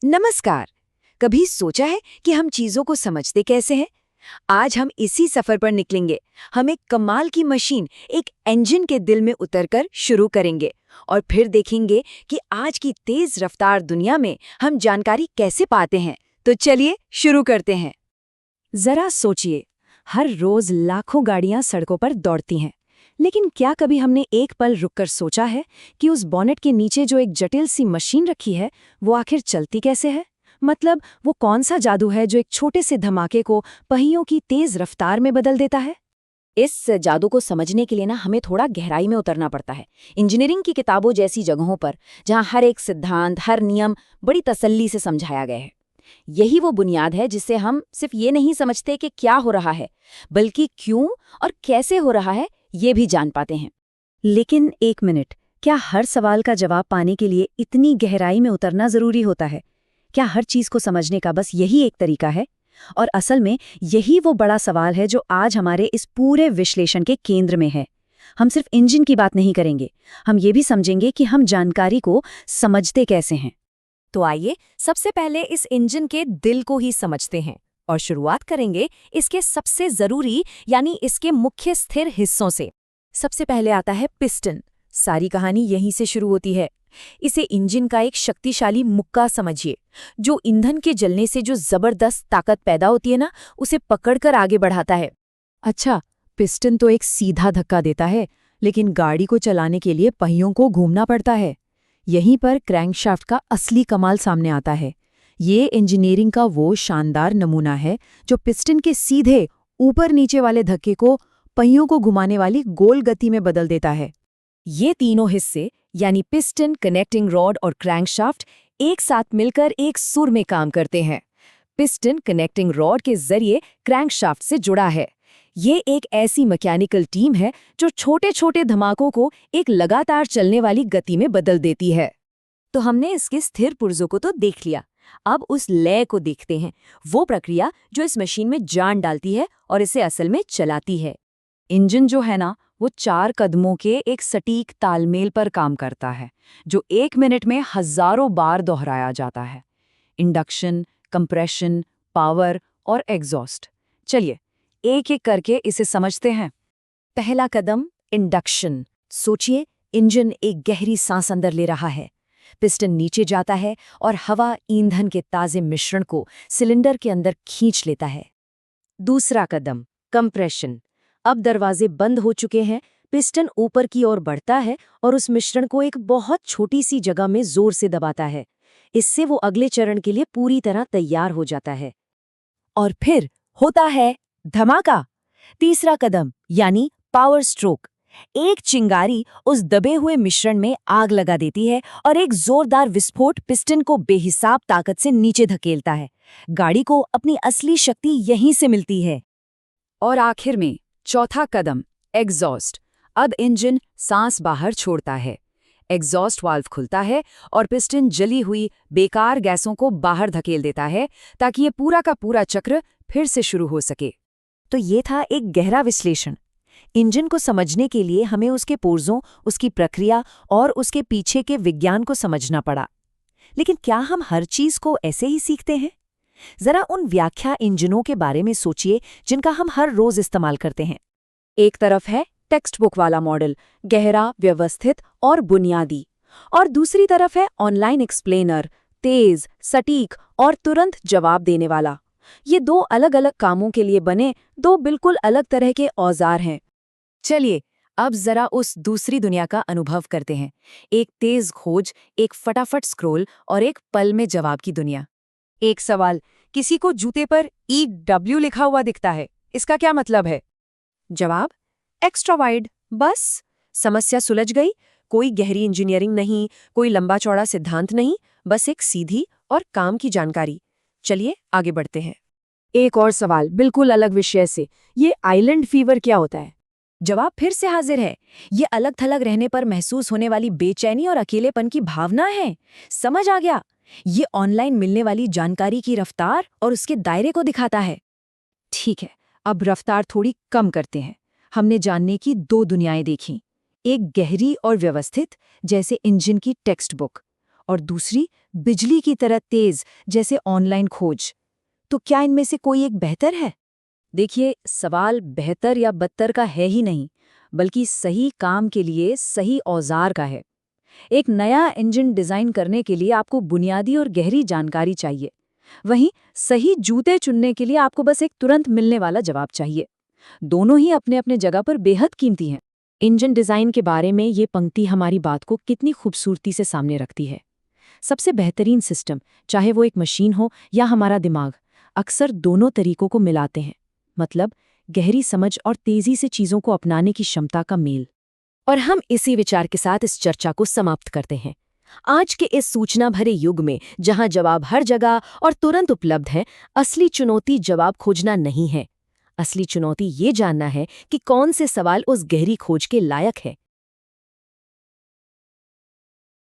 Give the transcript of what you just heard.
नमस्कार। कभी सोचा है कि हम चीजों को समझते कैसे हैं? आज हम इसी सफर पर निकलेंगे। हम एक कमाल की मशीन, एक इंजन के दिल में उतरकर शुरू करेंगे और फिर देखेंगे कि आज की तेज रफ्तार दुनिया में हम जानकारी कैसे पाते हैं। तो चलिए शुरू करते हैं। जरा सोचिए, हर रोज लाखों गाड़ियां सड़कों पर दौड़ती हैं, लेकिन क्या कभी हमने एक पल रुककर सोचा है कि उस बॉनेट के नीचे जो एक जटिल सी मशीन रखी है, वो आखिर चलती कैसे है? मतलब वो कौन सा जादू है जो एक छोटे से धमाके को पहियों की तेज रफ्तार में बदल देता है? इस जादू को समझने के लिए हमें थोड़ा गहराई में उतरना पड़ता है। इंजीनियरिंग की किताबों जैसी जगहों पर, जहां हर एक सिद्धांत, हर नियम बड़ी तसल्ली से समझाया गया है। यही वो बुनियाद है जिससे हम सिर्फ ये नहीं समझते कि क्या हो रहा है, बल्कि क्यों और कैसे हो रहा है ये भी जान पाते हैं। लेकिन एक मिनट, क्या हर सवाल का जवाब पाने के लिए इतनी गहराई में उतरना जरूरी होता है? क्या हर चीज को समझने का बस यही एक तरीका है? और असल में यही वो बड़ा सवाल है जो आज हमारे इस पूरे विश्लेषण के केंद्र में है। हम सिर्फ इंजन की बात नहीं करेंगे, हम ये भी समझेंगे कि हम जानकारी को समझते कैसे हैं। तो आइए सबसे पहले इस इंजन के दिल को ही समझते हैं और शुरुआत करेंगे इसके सबसे जरूरी यानी इसके मुख्य स्थिर हिस्सों से। सबसे पहले आता है पिस्टन। सारी कहानी यहीं से शुरू होती है। इसे इंजन का एक शक्तिशाली मुक्का समझिए, जो ईंधन के जलने से जो जबरदस्त ताकत पैदा होती है उसे पकड़कर आगे बढ़ाता है। अच्छा, पिस्टन तो एक सीधा धक्का देता है, लेकिन गाड़ी को चलाने के लिए पहियों को घूमना पड़ता है। यहीं पर क्रैंकशाफ्ट का असली कमाल सामने आता है। ये इंजीनियरिंग का वो शानदार नमूना है जो पिस्टन के सीधे ऊपर नीचे वाले धक्के को पहियों को घुमाने वाली गोल गति में बदल देता है। ये तीनों हिस्से यानी पिस्टन, कनेक्टिंग रॉड और क्रैंकशाफ्ट एक साथ मिलकर एक सुर में काम करते हैं। पिस्टन कनेक्टिंग रॉड के जरिए क्रैंकशाफ्ट से जुड़ा है। ये एक ऐसी मैकेनिकल टीम है जो छोटे छोटे धमाकों को एक लगातार चलने वाली गति में बदल देती है। तो हमने इसके स्थिर पुर्जों को तो देख लिया, अब उस लय को देखते हैं, वो प्रक्रिया जो इस मशीन में जान डालती है और इसे असल में चलाती है। इंजन जो है वो 4 कदमों के एक सटीक तालमेल पर काम करता है, जो 1 मिनट में हजारों बार दोहराया जाता है। इंडक्शन, कंप्रेशन, पावर और एग्जॉस्ट। चलिए एक एक करके इसे समझते हैं। पहला कदम, इंडक्शन। सोचिए, इंजन एक गहरी सांस अंदर ले रहा है। पिस्टन नीचे जाता है और हवा ईंधन के ताजे मिश्रण को सिलेंडर के अंदर खींच लेता है। दूसरा कदम, कंप्रेशन। अब दरवाजे बंद हो चुके हैं, पिस्टन ऊपर की ओर बढ़ता है और उस मिश्रण को एक बहुत छोटी सी जगह में जोर से दबाता है। इससे वो अगले चरण के लिए पूरी तरह तैयार हो जाता है। और फिर होता है धमाका। तीसरा कदम यानी पावर स्ट्रोक। एक चिंगारी उस दबे हुए मिश्रण में आग लगा देती है और एक जोरदार विस्फोट पिस्टन को बेहिसाब ताकत से नीचे धकेलता है। गाड़ी को अपनी असली शक्ति यहीं से मिलती है। और आखिर में चौथा कदम, एग्जॉस्ट। अब इंजन सांस बाहर छोड़ता है। एग्जॉस्ट वाल्व खुलता है और पिस्टन जली हुई बेकार गैसों को बाहर धकेल देता है, ताकि ये पूरा का पूरा चक्र फिर से शुरू हो सके। तो ये था एक गहरा विश्लेषण। इंजन को समझने के लिए हमें उसके पुर्जों, उसकी प्रक्रिया और उसके पीछे के विज्ञान को समझना पड़ा। लेकिन क्या हम हर चीज को ऐसे ही सीखते हैं? जरा उन व्याख्या इंजनों के बारे में सोचिए जिनका हम हर रोज इस्तेमाल करते हैं। एक तरफ है टेक्स्ट बुक वाला मॉडल, गहरा, व्यवस्थित और बुनियादी। और दूसरी तरफ है ऑनलाइन एक्सप्लेनर, तेज, सटीक और तुरंत जवाब देने वाला। ये दो अलग अलग कामों के लिए बने दो बिल्कुल अलग तरह के औजार हैं। चलिए अब जरा उस दूसरी दुनिया का अनुभव करते हैं। एक तेज खोज, एक फटाफट स्क्रॉल और एक पल में जवाब की दुनिया। एक सवाल, किसी को जूते पर EW लिखा हुआ दिखता है, इसका क्या मतलब है? जवाब, एक्स्ट्रा वाइड। बस समस्या सुलझ गई। कोई गहरी इंजीनियरिंग नहीं, कोई लंबा चौड़ा सिद्धांत नहीं, बस एक सीधी और काम की जानकारी। चलिए आगे बढ़ते हैं। एक और सवाल बिल्कुल अलग विषय से, ये आइलैंड फीवर क्या होता है? जवाब फिर से हाजिर है। ये अलग थलग रहने पर महसूस होने वाली बेचैनी और अकेलेपन की भावना है। समझ आ गया? ये ऑनलाइन मिलने वाली जानकारी की रफ्तार और उसके दायरे को दिखाता है। ठीक है, अब रफ्तार थोड़ी कम करते हैं। हमने जानने की 2 दुनियाएं देखीं, एक गहरी और व्यवस्थित, जैसे इंजन की टेक्स्ट बुक, और दूसरी बिजली की तरह तेज, जैसे ऑनलाइन खोज। तो क्या इनमें से कोई एक बेहतर है? देखिए, सवाल बेहतर या बदतर का है ही नहीं, बल्कि सही काम के लिए सही औजार का है। एक नया इंजन डिजाइन करने के लिए आपको बुनियादी और गहरी जानकारी चाहिए। वहीं सही जूते चुनने के लिए आपको बस एक तुरंत मिलने वाला जवाब चाहिए। दोनों ही अपने अपने जगह पर बेहद कीमती हैं। इंजन डिजाइन के बारे में ये पंक्ति हमारी बात को कितनी खूबसूरती से सामने रखती है। सबसे बेहतरीन सिस्टम, चाहे वो एक मशीन हो या हमारा दिमाग, अक्सर दोनों तरीकों को मिलाते हैं। मतलब गहरी समझ और तेजी से चीजों को अपनाने की क्षमता का मेल। और हम इसी विचार के साथ इस चर्चा को समाप्त करते हैं। आज के इस सूचना भरे युग में, जहां जवाब हर जगह और तुरंत उपलब्ध है, असली चुनौती जवाब खोजना नहीं है। असली चुनौती ये जानना है कि कौन से सवाल उस गहरी खोज के लायक है।